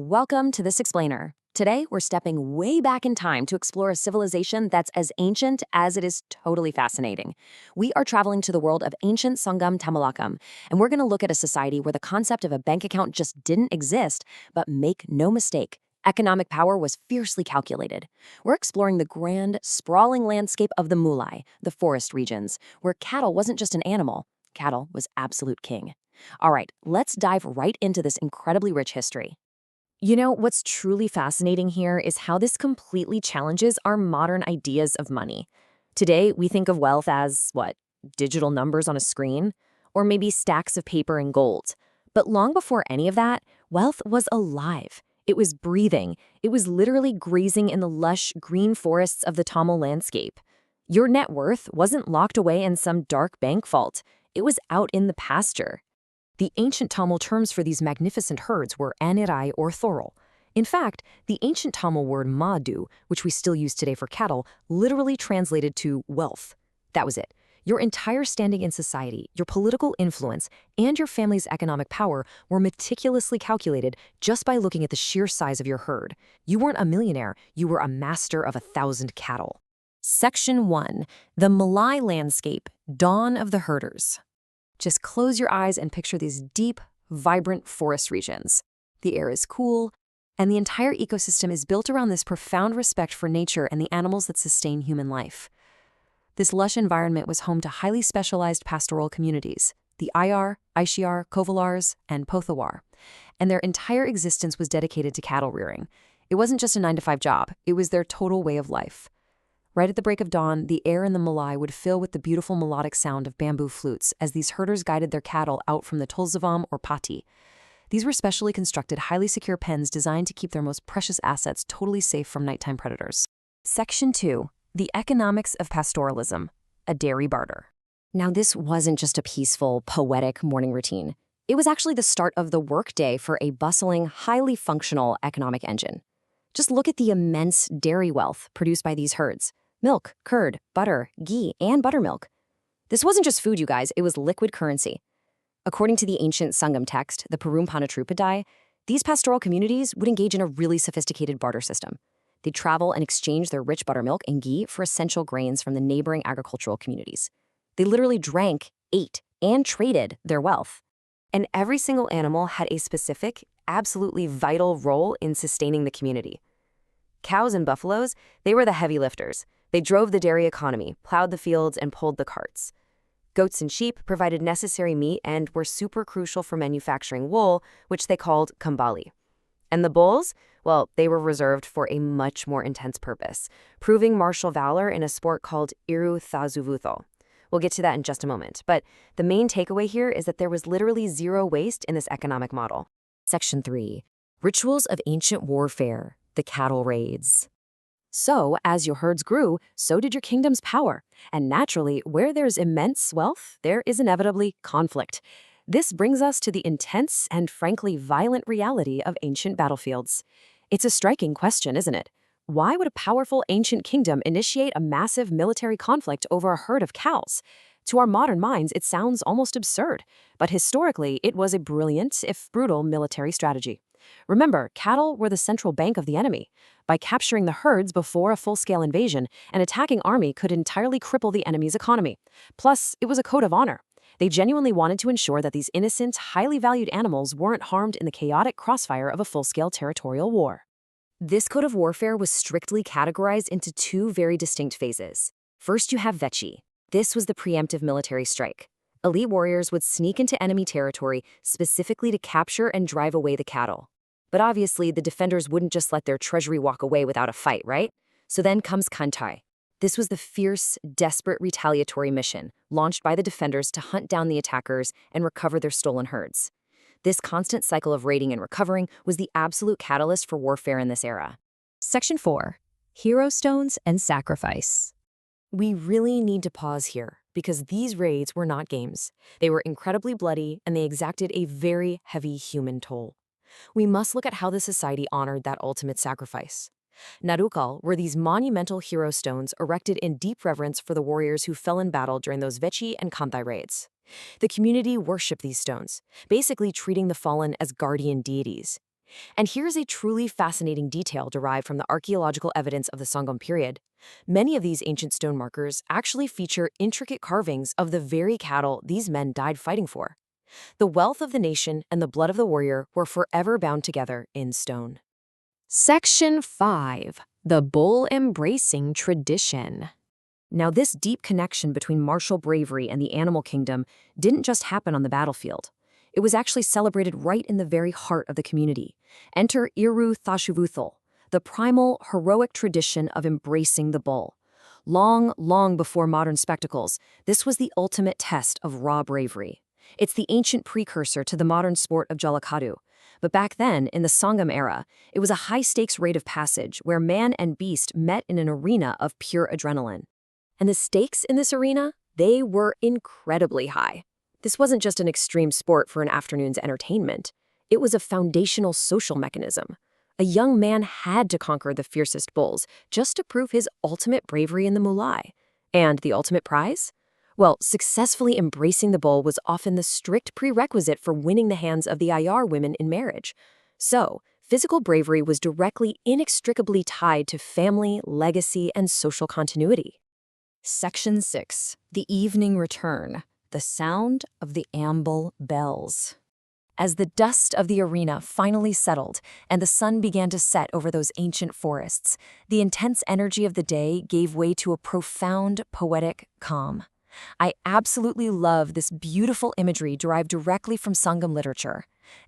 Welcome to This Explainer. Today, we're stepping way back in time to explore a civilization that's as ancient as it is totally fascinating. We are traveling to the world of ancient Sangam Tamil, and we're going to look at a society where the concept of a bank account just didn't exist, but make no mistake, economic power was fiercely calculated. We're exploring the grand, sprawling landscape of the Mullai, the forest regions, where cattle wasn't just an animal, cattle was absolute king. All right, let's dive right into this incredibly rich history. You know, what's truly fascinating here is how this completely challenges our modern ideas of money. Today, we think of wealth as, what, digital numbers on a screen? Or maybe stacks of paper and gold. But long before any of that, wealth was alive. It was breathing. It was literally grazing in the lush green forests of the Tamil landscape. Your net worth wasn't locked away in some dark bank vault. It was out in the pasture. The ancient Tamil terms for these magnificent herds were anirai or thoral. In fact, the ancient Tamil word madu, which we still use today for cattle, literally translated to wealth. That was it. Your entire standing in society, your political influence, and your family's economic power were meticulously calculated just by looking at the sheer size of your herd. You weren't a millionaire, you were a master of 1,000 cattle. Section 1. The Mullai Landscape, Dawn of the Herders. Just close your eyes and picture these deep, vibrant forest regions. The air is cool, and the entire ecosystem is built around this profound respect for nature and the animals that sustain human life. This lush environment was home to highly specialized pastoral communities, the Ayar, Aishiyar, Kovalars, and Pothawar, and their entire existence was dedicated to cattle rearing. It wasn't just a 9-to-5 job, it was their total way of life. Right at the break of dawn, the air in the Mullai would fill with the beautiful melodic sound of bamboo flutes as these herders guided their cattle out from the Tulzavam or Pati. These were specially constructed, highly secure pens designed to keep their most precious assets totally safe from nighttime predators. Section 2. The Economics of Pastoralism, a Dairy Barter. Now, this wasn't just a peaceful, poetic morning routine. It was actually the start of the workday for a bustling, highly functional economic engine. Just look at the immense dairy wealth produced by these herds. Milk, curd, butter, ghee, and buttermilk. This wasn't just food, you guys, it was liquid currency. According to the ancient Sangam text, the Parumpanatrupadi, these pastoral communities would engage in a really sophisticated barter system. They'd travel and exchange their rich buttermilk and ghee for essential grains from the neighboring agricultural communities. They literally drank, ate, and traded their wealth. And every single animal had a specific, absolutely vital role in sustaining the community. Cows and buffaloes, they were the heavy lifters. They drove the dairy economy, plowed the fields, and pulled the carts. Goats and sheep provided necessary meat and were super crucial for manufacturing wool, which they called kambali. And the bulls, well, they were reserved for a much more intense purpose, proving martial valor in a sport called iru thazuvutho. We'll get to that in just a moment, but the main takeaway here is that there was literally zero waste in this economic model. Section 3. Rituals of Ancient Warfare, the Cattle Raids. So, as your herds grew, so did your kingdom's power. And naturally, where there's immense wealth, there is inevitably conflict. This brings us to the intense and frankly violent reality of ancient battlefields. It's a striking question, isn't it? Why would a powerful ancient kingdom initiate a massive military conflict over a herd of cows? To our modern minds, it sounds almost absurd. But historically, it was a brilliant, if brutal, military strategy. Remember, cattle were the central bank of the enemy. By capturing the herds before a full-scale invasion, an attacking army could entirely cripple the enemy's economy. Plus, it was a code of honor. They genuinely wanted to ensure that these innocent, highly valued animals weren't harmed in the chaotic crossfire of a full-scale territorial war. This code of warfare was strictly categorized into two very distinct phases. First, you have vechi. This was the preemptive military strike. Elite warriors would sneak into enemy territory specifically to capture and drive away the cattle. But obviously, the defenders wouldn't just let their treasury walk away without a fight, right? So then comes kantai. This was the fierce, desperate retaliatory mission launched by the defenders to hunt down the attackers and recover their stolen herds. This constant cycle of raiding and recovering was the absolute catalyst for warfare in this era. Section 4. Hero Stones and Sacrifice. We really need to pause here, because these raids were not games. They were incredibly bloody, and they exacted a very heavy human toll. We must look at how the society honored that ultimate sacrifice. Narukal were these monumental hero stones erected in deep reverence for the warriors who fell in battle during those Vechi and Kantai raids. The community worshipped these stones, basically treating the fallen as guardian deities. And here's a truly fascinating detail derived from the archaeological evidence of the Sangam period. Many of these ancient stone markers actually feature intricate carvings of the very cattle these men died fighting for. The wealth of the nation and the blood of the warrior were forever bound together in stone. Section 5. The Bull Embracing Tradition. Now, this deep connection between martial bravery and the animal kingdom didn't just happen on the battlefield. It was actually celebrated right in the very heart of the community. Enter Iru Thashuvuthal, the primal, heroic tradition of embracing the bull. Long, long before modern spectacles, this was the ultimate test of raw bravery. It's the ancient precursor to the modern sport of jallikattu. But back then, in the Sangam era, it was a high-stakes rite of passage where man and beast met in an arena of pure adrenaline. And the stakes in this arena, they were incredibly high. This wasn't just an extreme sport for an afternoon's entertainment. It was a foundational social mechanism. A young man had to conquer the fiercest bulls just to prove his ultimate bravery in the Mullai. And the ultimate prize? Well, successfully embracing the bull was often the strict prerequisite for winning the hands of the Ayar women in marriage. So, physical bravery was directly, inextricably tied to family, legacy, and social continuity. Section 6. The Evening Return. The Sound of the Amble Bells. As the dust of the arena finally settled and the sun began to set over those ancient forests, the intense energy of the day gave way to a profound, poetic calm. I absolutely love this beautiful imagery derived directly from Sangam literature.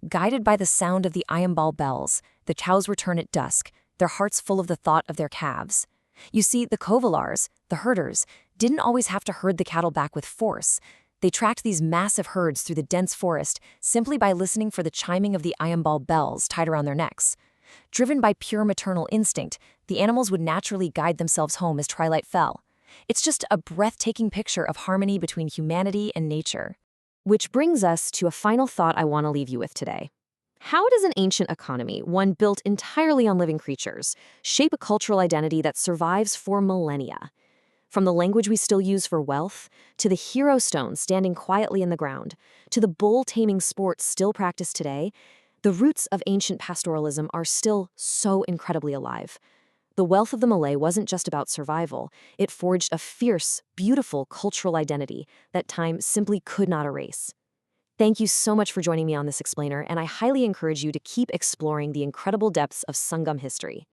Guided by the sound of the Ayambal bells, the cows return at dusk, their hearts full of the thought of their calves. You see, the Kovalars, the herders, didn't always have to herd the cattle back with force. They tracked these massive herds through the dense forest simply by listening for the chiming of the Ayambal bells tied around their necks. Driven by pure maternal instinct, the animals would naturally guide themselves home as twilight fell. It's just a breathtaking picture of harmony between humanity and nature. Which brings us to a final thought I want to leave you with today. How does an ancient economy, one built entirely on living creatures, shape a cultural identity that survives for millennia? From the language we still use for wealth, to the hero stone standing quietly in the ground, to the bull-taming sports still practiced today, the roots of ancient pastoralism are still so incredibly alive. The wealth of the Malay wasn't just about survival. It forged a fierce, beautiful cultural identity that time simply could not erase. Thank you so much for joining me on this explainer, and I highly encourage you to keep exploring the incredible depths of Sangam history.